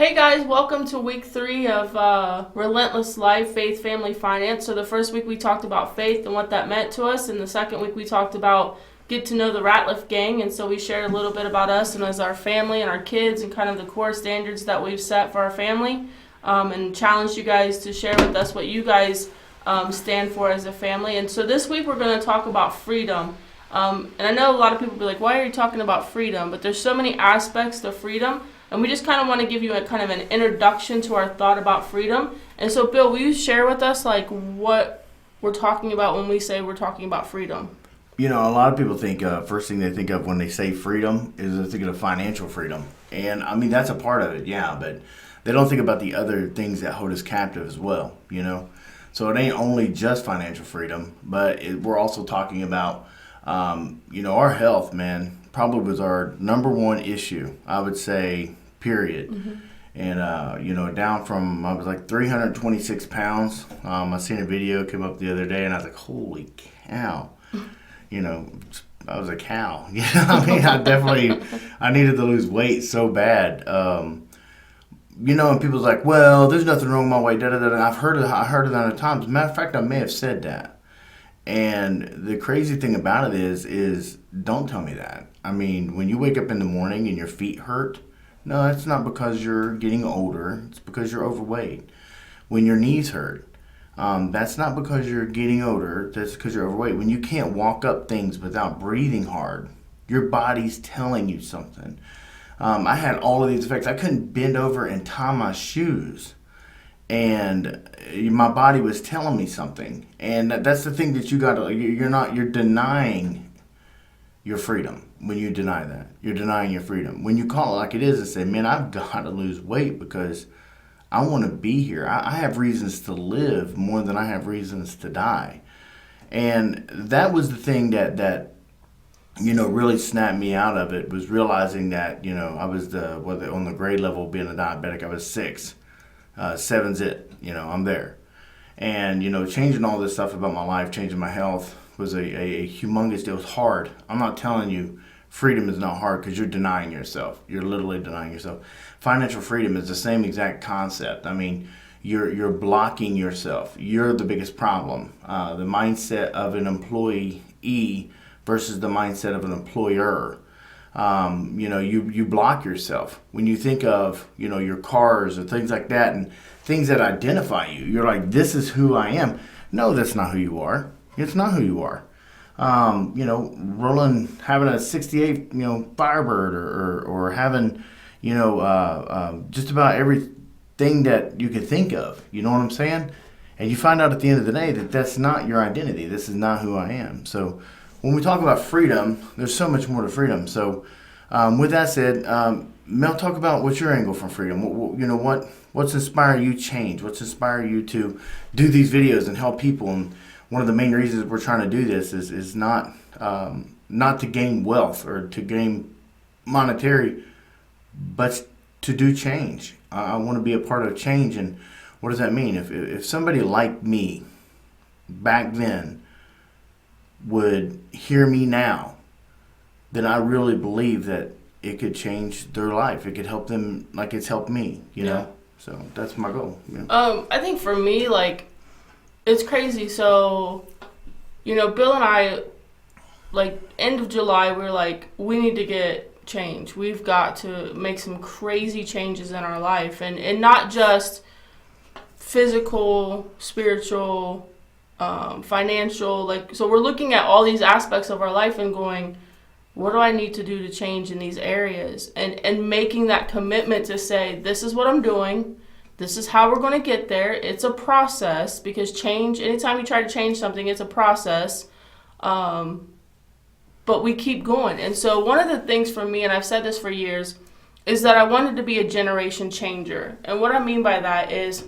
Hey guys, welcome to week 3 of Relentless Life, Faith, Family, Finance. So the first week we talked about faith and what that meant to us, and the second week we talked about get to know the Ratliff Gang, and so we shared a little bit about us and as our family and our kids and kind of the core standards that we've set for our family, and challenged you guys to share with us what you guys stand for as a family. And so this week we're going to talk about freedom. And I know a lot of people be like, why are you talking about freedom? But there's so many aspects to freedom. And we just kind of want to give you a kind of an introduction to our thought about freedom. And so, Bill, will you share with us like what we're talking about when we say we're talking about freedom? You know, a lot of people think first thing they think of when they say freedom is they're thinking of financial freedom. And I mean, that's a part of it, yeah, but they don't think about the other things that hold us captive as well, you know? So it ain't only just financial freedom, but we're also talking about, our health, man, probably was our number one issue, I would say, period. Mm-hmm. And, down from, I was like 326 pounds. I seen a video came up the other day, and I was like, holy cow. I was a cow. I mean, I needed to lose weight so bad. And people's like, well, there's nothing wrong with my weight, da-da-da. I heard it 100 times. As a matter of fact, I may have said that. And the crazy thing about it is don't tell me that. I mean, when you wake up in the morning and your feet hurt, no, it's not because you're getting older. It's because you're overweight. When your knees hurt, that's not because you're getting older. That's because you're overweight. When you can't walk up things without breathing hard, your body's telling you something. I had all of these effects. I couldn't bend over and tie my shoes. And my body was telling me something. And that's the thing that you're denying your freedom. When you deny that, you're denying your freedom. When you call it like it is and say, man, I've got to lose weight because I want to be here. I have reasons to live more than I have reasons to die. And that was the thing that really snapped me out of it, was realizing that, I was on the grade level being a diabetic, I was 6. 7's it. I'm there. And, changing all this stuff about my life, changing my health was a humongous deal. It was hard. I'm not telling you freedom is not hard because you're denying yourself. You're literally denying yourself. Financial freedom is the same exact concept. I mean, you're blocking yourself. You're the biggest problem. The mindset of an employee versus the mindset of an employer. You block yourself. When you think of, your cars or things like that and things that identify you, you're like, this is who I am. No, that's not who you are. It's not who you are. Having a 68, Firebird or having, just about everything that you could think of. You know what I'm saying? And you find out at the end of the day that that's not your identity. This is not who I am. So when we talk about freedom, there's so much more to freedom. So with that said, Mel, talk about what's your angle from freedom. What's inspired you change? What's inspired you to do these videos and help people? And one of the main reasons we're trying to do this is not to gain wealth or to gain monetary, but to do change. I want to be a part of change. And what does that mean? If somebody like me back then would hear me now, then I really believe that it could change their life. It could help them like it's helped me, know? So that's my goal. I think for me, like, it's crazy. So, Bill and I, like, end of July, we were like, we need to get change. We've got to make some crazy changes in our life. And not just physical, spiritual, financial. Like, so we're looking at all these aspects of our life and going, what do I need to do to change in these areas? And making that commitment to say, this is what I'm doing. This is how we're going to get there. It's a process, because change, anytime you try to change something, it's a process. But we keep going. And so one of the things for me, and I've said this for years, is that I wanted to be a generation changer. And what I mean by that is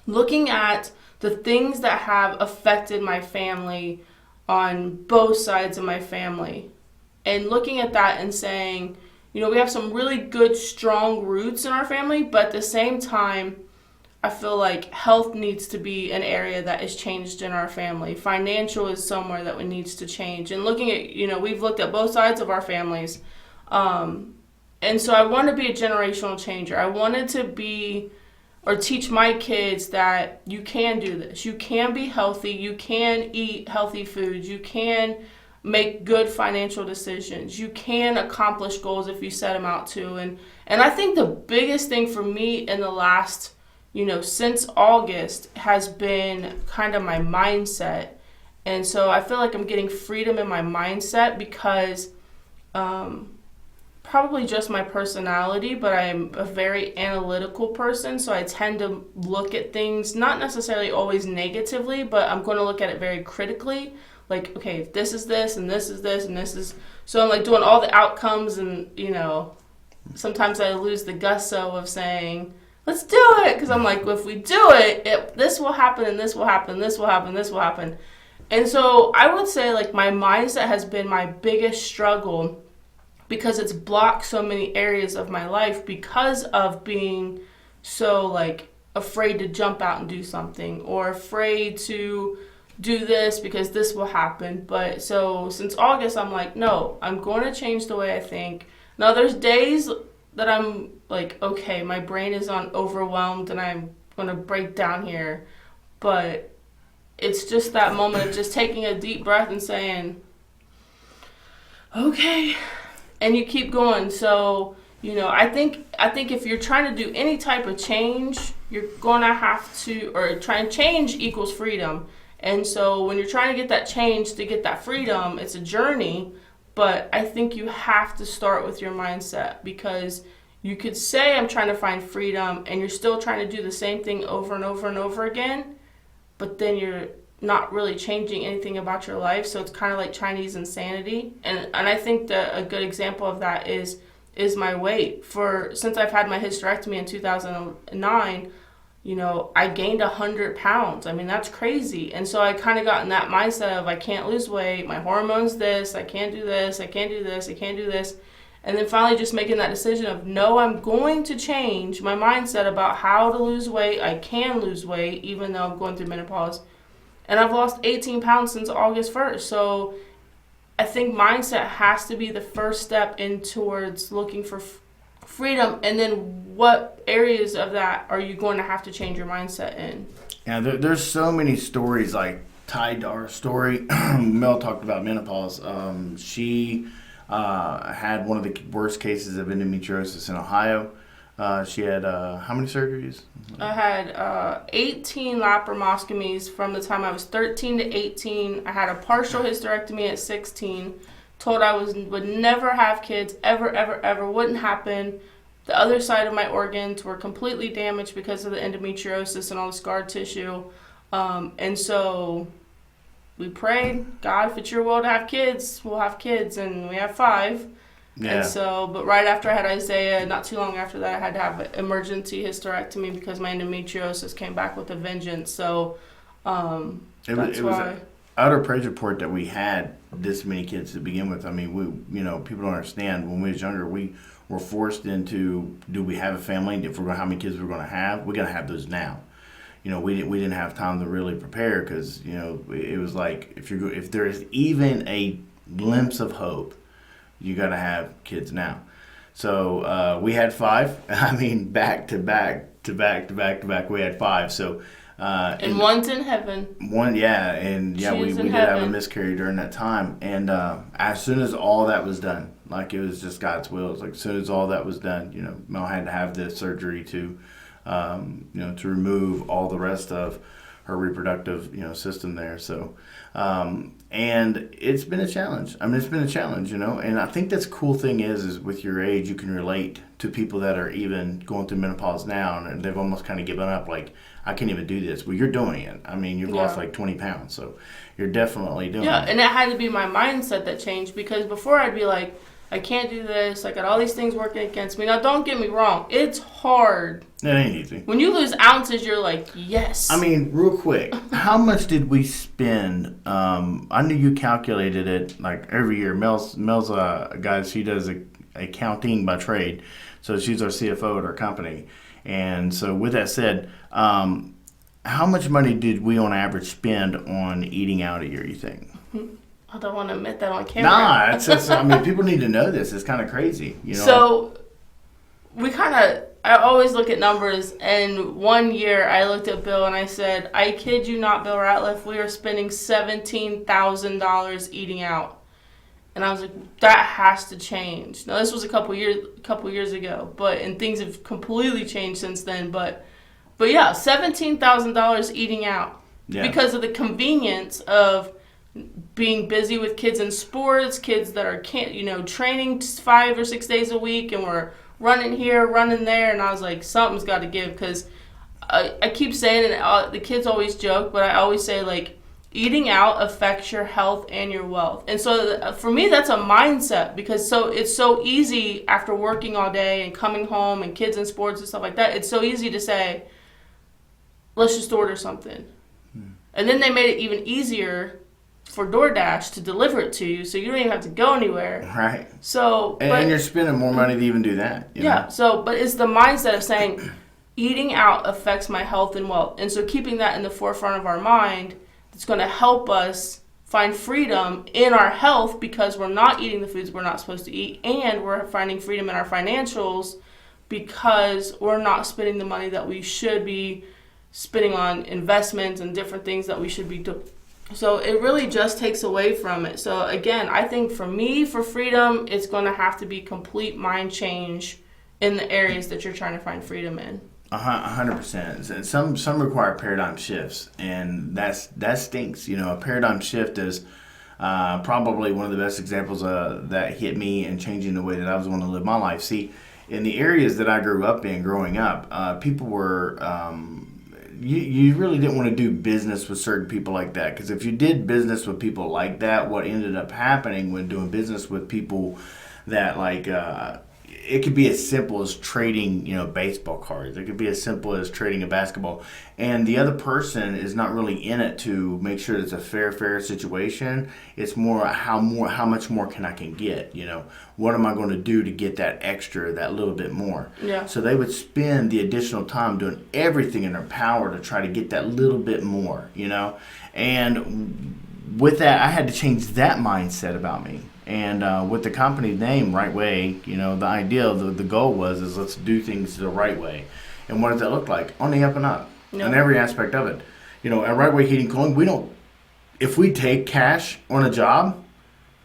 looking at the things that have affected my family on both sides of my family, and looking at that and saying, we have some really good, strong roots in our family, but at the same time, I feel like health needs to be an area that is changed in our family. Financial is somewhere that needs to change. And looking at, we've looked at both sides of our families. And so I wanted to be a generational changer. I wanted to be or teach my kids that you can do this. You can be healthy. You can eat healthy foods. You can make good financial decisions. You can accomplish goals if you set them out to. And I think the biggest thing for me in the last, since August has been kind of my mindset. And so I feel like I'm getting freedom in my mindset because probably just my personality, but I'm a very analytical person, so I tend to look at things not necessarily always negatively, but I'm going to look at it very critically. Like, okay, if this is this, and this is this, and this is... So I'm like doing all the outcomes, and, sometimes I lose the gusto of saying, let's do it, because I'm like, well, if we do it, this will happen, and this will happen, this will happen, this will happen. And so I would say, like, my mindset has been my biggest struggle because it's blocked so many areas of my life because of being so, like, afraid to jump out and do something or afraid to do this because this will happen. But so since August, I'm like, no, I'm going to change the way I think. Now, there's days that I'm like, okay, my brain is on overwhelmed and I'm going to break down here. But it's just that moment of just taking a deep breath and saying, okay, and you keep going. So, I think if you're trying to do any type of change, you're going to have to, or try and change equals freedom. And so when you're trying to get that change, to get that freedom, it's a journey. But I think you have to start with your mindset, because you could say I'm trying to find freedom and you're still trying to do the same thing over and over and over again, but then you're not really changing anything about your life. So it's kind of like Chinese insanity. And I think that a good example of that is my weight. Since I've had my hysterectomy in 2009, I gained 100 pounds. I mean, that's crazy. And so I kind of got in that mindset of I can't lose weight, my hormones this, I can't do this, I can't do this, I can't do this. And then finally just making that decision of, no, I'm going to change my mindset about how to lose weight. I can lose weight even though I'm going through menopause. And I've lost 18 pounds since August 1st. So I think mindset has to be the first step in towards looking for freedom. And then what areas of that are you going to have to change your mindset in? Yeah, there's so many stories like tied to our story. Mel talked about menopause. She had one of the worst cases of endometriosis in Ohio. She had how many surgeries? I had 18 laparoscomies from the time I was 13 to 18. I had a partial hysterectomy at 16. Told I would never have kids, ever, ever, ever. Wouldn't happen. The other side of my organs were completely damaged because of the endometriosis and all the scar tissue. And so we prayed, God, if it's your will to have kids, we'll have kids. And we have 5. Yeah. And so, but right after I had Isaiah, not too long after that, I had to have an emergency hysterectomy because my endometriosis came back with a vengeance. So that's why. Out of praise report that we had this many kids to begin with. I mean, people don't understand. When we was younger, we were forced into, do we have a family? If we're going, how many kids we're going to have? We're going to have those now. We didn't have time to really prepare because it was like if there is even a glimpse of hope, you got to have kids now. So we had 5. I mean, back to back, we had 5. So. And one's in heaven. We did have a miscarriage during that time. And as soon as all that was done, like it was just God's will. It's like as soon as all that was done, Mel had to have the surgery to remove all the rest of her reproductive, system there. So, and it's been a challenge. I mean, it's been a challenge, and I think that's cool thing is with your age, you can relate to people that are even going through menopause now and they've almost kind of given up. Like, I can't even do this. Well, you're doing it. I mean, you've lost like 20 pounds. So you're definitely doing it. Yeah. And it had to be my mindset that changed, because before I'd be like, I can't do this. I got all these things working against me. Now, don't get me wrong. It's hard. It ain't easy. When you lose ounces, you're like, yes. I mean, real quick, how much did we spend? I knew you calculated it like every year. Mel's a guy, she does accounting by trade. So she's our CFO at our company. And so with that said, how much money did we on average spend on eating out a year, you think? I don't want to admit that on camera. Nah, I mean, people need to know this. It's kind of crazy, So I always look at numbers, and one year I looked at Bill and I said, I kid you not, Bill Ratliff, we are spending $17,000 eating out. And I was like, that has to change. Now, this was a couple years ago, and things have completely changed since then. But yeah, $17,000 eating out because of the convenience of being busy with kids in sports, kids that are training 5 or 6 days a week, and we're running here, running there. And I was like, something's got to give, because I keep saying, and the kids always joke, but I always say, like, eating out affects your health and your wealth. And so for me, that's a mindset, because it's so easy after working all day and coming home and kids in sports and stuff like that. It's so easy to say, let's just order something. And then they made it even easier for DoorDash to deliver it to you, so you don't even have to go anywhere. Right. So, and you're spending more money to even do that. You know? But it's the mindset of saying, eating out affects my health and wealth. And so keeping that in the forefront of our mind, it's going to help us find freedom in our health, because we're not eating the foods we're not supposed to eat, and we're finding freedom in our financials because we're not spending the money that we should be spending on investments and different things that we should be doing. So it really just takes away from it. So again, I think for me, for freedom, it's going to have to be complete mind change in the areas that you're trying to find freedom in. 100%. Some require paradigm shifts, and that stinks. You know, a paradigm shift is probably one of the best examples that hit me and changing the way that I was going to live my life. See, in the areas that I grew up in growing up, people were... You really didn't want to do business with certain people like that, because if you did business with people like that, what ended up happening when doing business with people that it could be as simple as trading, baseball cards. It could be as simple as trading a basketball, and the other person is not really in it to make sure it's a fair situation. It's more how much more can I get? What am I going to do to get that extra, that little bit more? Yeah. So they would spend the additional time doing everything in their power to try to get that little bit more. And with that, I had to change that mindset about me. And with the company name, Right Way, the idea, the goal was let's do things the right way. And what does that look like? On the up and up, in every aspect of it. At Right Way Heating Cooling, if we take cash on a job,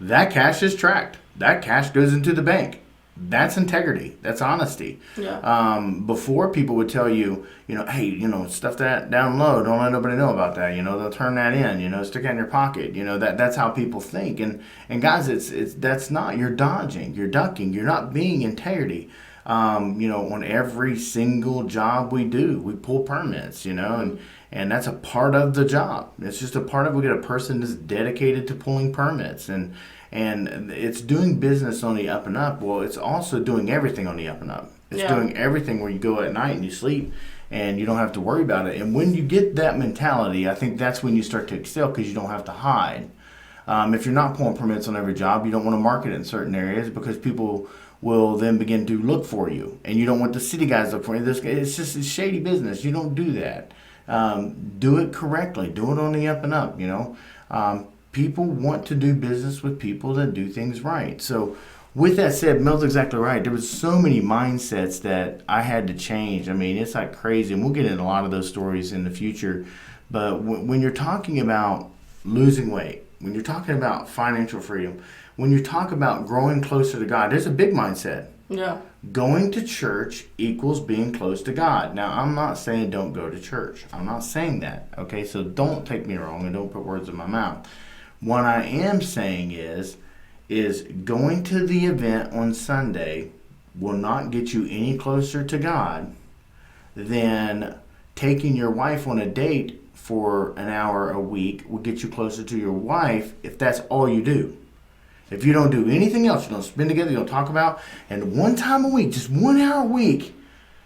that cash is tracked. That cash goes into the bank. That's integrity. That's honesty. Yeah. Before, people would tell you, hey, stuff that down low. Don't let nobody know about that. They'll turn that in. Stick it in your pocket. That's how people think. And guys, that's not. You're dodging. You're ducking. You're not being integrity. On every single job we do, we pull permits. And that's a part of the job. It's just a part of it. We get a person that's dedicated to pulling permits, and it's doing business on the up and up. Well, it's also doing everything on the up and up. It's doing everything where you go at night and you sleep and you don't have to worry about it. And when you get that mentality, I think that's when you start to excel, because you don't have to hide. If you're not pulling permits on every job, you don't want to market it in certain areas, because people will then begin to look for you, and you don't want the city guys to look for you. It's just a shady business. You don't do that. Do it correctly. Do it on the up and up. People want to do business with people that do things right. So with that said, Mel's exactly right. There was so many mindsets that I had to change. I mean, it's like crazy. And we'll get into a lot of those stories in the future. But when you're talking about losing weight, when you're talking about financial freedom, when you talk about growing closer to God, there's a big mindset. Yeah. Going to church equals being close to God. Now, I'm not saying don't go to church. I'm not saying that. Okay, so don't take me wrong and don't put words in my mouth. What I am saying is going to the event on Sunday will not get you any closer to God than taking your wife on a date for an hour a week will get you closer to your wife if that's all you do. If you don't do anything else, you don't spend together, you don't talk about, and one time a week, just 1 hour a week,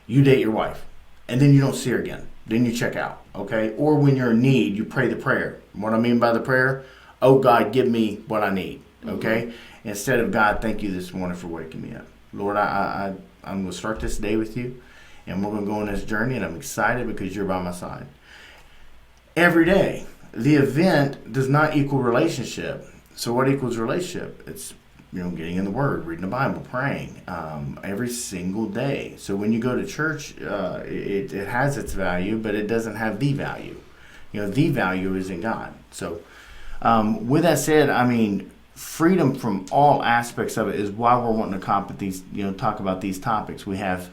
you date your wife. And then you don't see her again. Then you check out, okay? Or when you're in need, you pray the prayer. What I mean by the prayer, oh God, give me what I need, okay? Mm-hmm. Instead of, God, thank you this morning for waking me up. Lord, I'm going to start this day with you, and we're going to go on this journey, and I'm excited because you're by my side. Every day, the event does not equal relationship. So what equals relationship? It's getting in the Word, reading the Bible, praying every single day. So when you go to church, it has its value, but it doesn't have the value. The value is in God. So with that said, I mean, freedom from all aspects of it is why we're wanting to talk about these topics. We have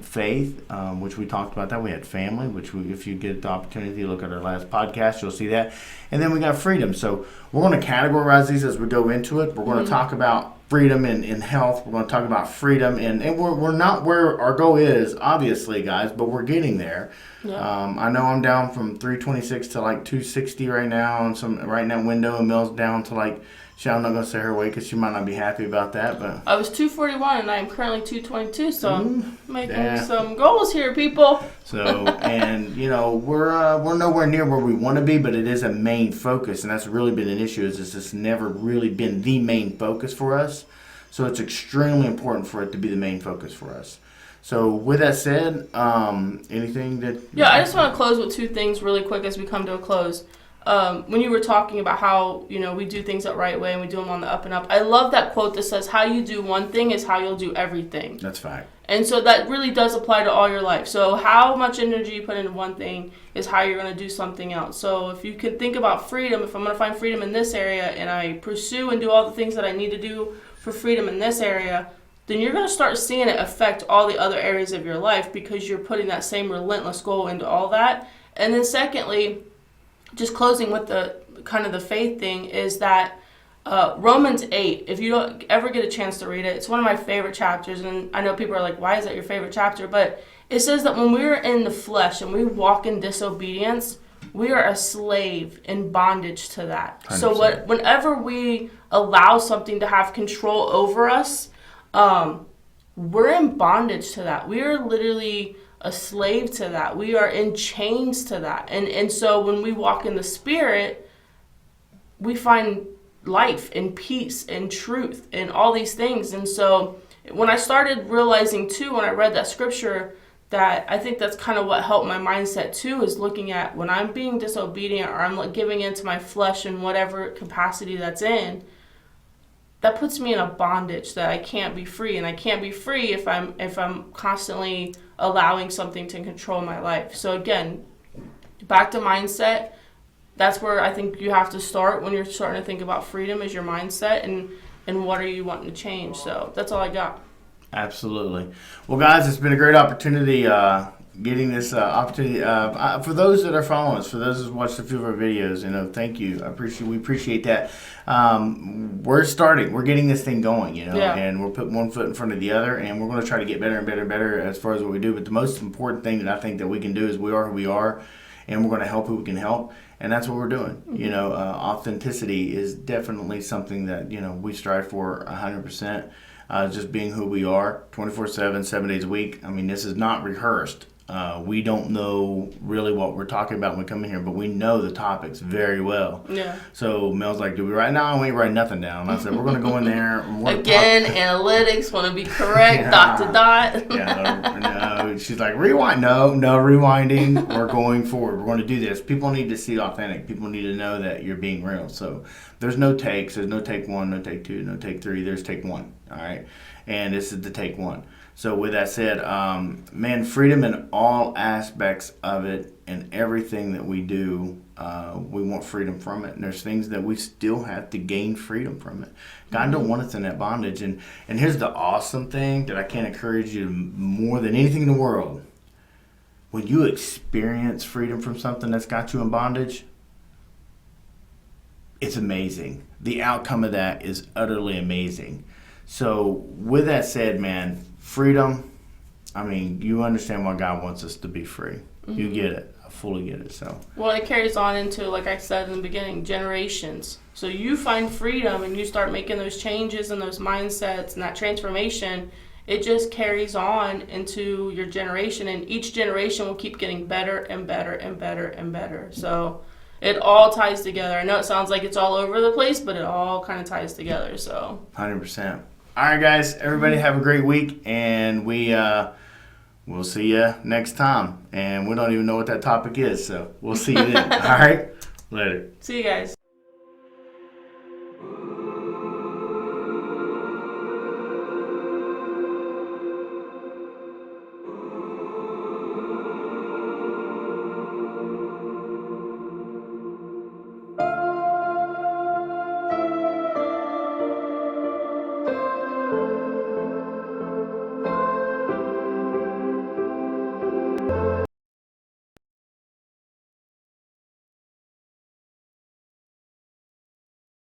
faith, which we talked about that. We had family, which if you get the opportunity to look at our last podcast, you'll see that. And then we got freedom. So we're going to categorize these as we go into it. We're going to talk about freedom in health. We're going to talk about freedom. And we're not where our goal is, obviously, guys, but we're getting there. Yeah. I know I'm down from 326 to like 260 right now, and right in that window, and Mel's down to like, I'm not going to say her weight because she might not be happy about that. But I was 241 and I'm currently 222, so I'm making some goals here, people. So, and we're nowhere near where we want to be, but it is a main focus, and that's really been an issue. Is it's just never really been the main focus for us. So it's extremely important for it to be the main focus for us. So with that said, anything that... Yeah, I just want to close with two things really quick as we come to a close. When you were talking about how, we do things the right way and we do them on the up and up, I love that quote that says, how you do one thing is how you'll do everything. That's fact. And so that really does apply to all your life. So how much energy you put into one thing is how you're going to do something else. So if you could think about freedom, if I'm going to find freedom in this area and I pursue and do all the things that I need to do for freedom in this area, then you're going to start seeing it affect all the other areas of your life because you're putting that same relentless goal into all that. And then secondly, just closing with the kind of the faith thing is that Romans 8, if you don't ever get a chance to read it, it's one of my favorite chapters. And I know people are like, why is that your favorite chapter? But it says that when we're in the flesh and we walk in disobedience, we are a slave in bondage to that. 100%. So whenever we allow something to have control over us, we're in bondage to that. We are literally a slave to that. We are in chains to that. And so when we walk in the Spirit, we find life and peace and truth and all these things. And so when I started realizing too, when I read that scripture, that I think that's kind of what helped my mindset too, is looking at when I'm being disobedient or I'm giving into my flesh in whatever capacity that's in, that puts me in a bondage that I can't be free. And I can't be free if I'm constantly allowing something to control my life. So again, back to mindset. That's where I think you have to start when you're starting to think about freedom, is your mindset and what are you wanting to change. So that's all I got. Absolutely. Well, guys, it's been a great opportunity getting this opportunity. For those that are following us, for those that watched a few of our videos, thank you. We appreciate that. We're starting. We're getting this thing going, and we're putting one foot in front of the other, and we're going to try to get better and better and better as far as what we do. But the most important thing that I think that we can do is we are who we are, and we're going to help who we can help. And that's what we're doing. Mm-hmm. Authenticity is definitely something that, we strive for 100%. Just being who we are 24/7, 7 days a week. I mean, this is not rehearsed. We don't know really what we're talking about when we come in here, but we know the topics very well. Yeah. So Mel's like, do we write now? We ain't writing nothing down. And I said, we're going to go in there. Again, analytics want to be correct, dot to dot. No, she's like, rewind. No rewinding. We're going forward. We're going to do this. People need to see authentic. People need to know that you're being real. So there's no takes. There's no take one, no take two, no take three. There's take one. All right. And this is the take one. So with that said, freedom in all aspects of it and everything that we do, we want freedom from it. And there's things that we still have to gain freedom from it. God don't want us in that bondage. And here's the awesome thing that I can't encourage you more than anything in the world. When you experience freedom from something that's got you in bondage, it's amazing. The outcome of that is utterly amazing. So with that said, man, freedom, you understand why God wants us to be free. Mm-hmm. You get it. I fully get it. So. Well, it carries on into, like I said in the beginning, generations. So you find freedom and you start making those changes and those mindsets and that transformation, it just carries on into your generation, and each generation will keep getting better and better and better and better. So it all ties together. I know it sounds like it's all over the place, but it all kind of ties together. So 100%. All right, guys. Everybody have a great week, and we'll see you next time. And we don't even know what that topic is, so we'll see you then. All right? Later. See you guys.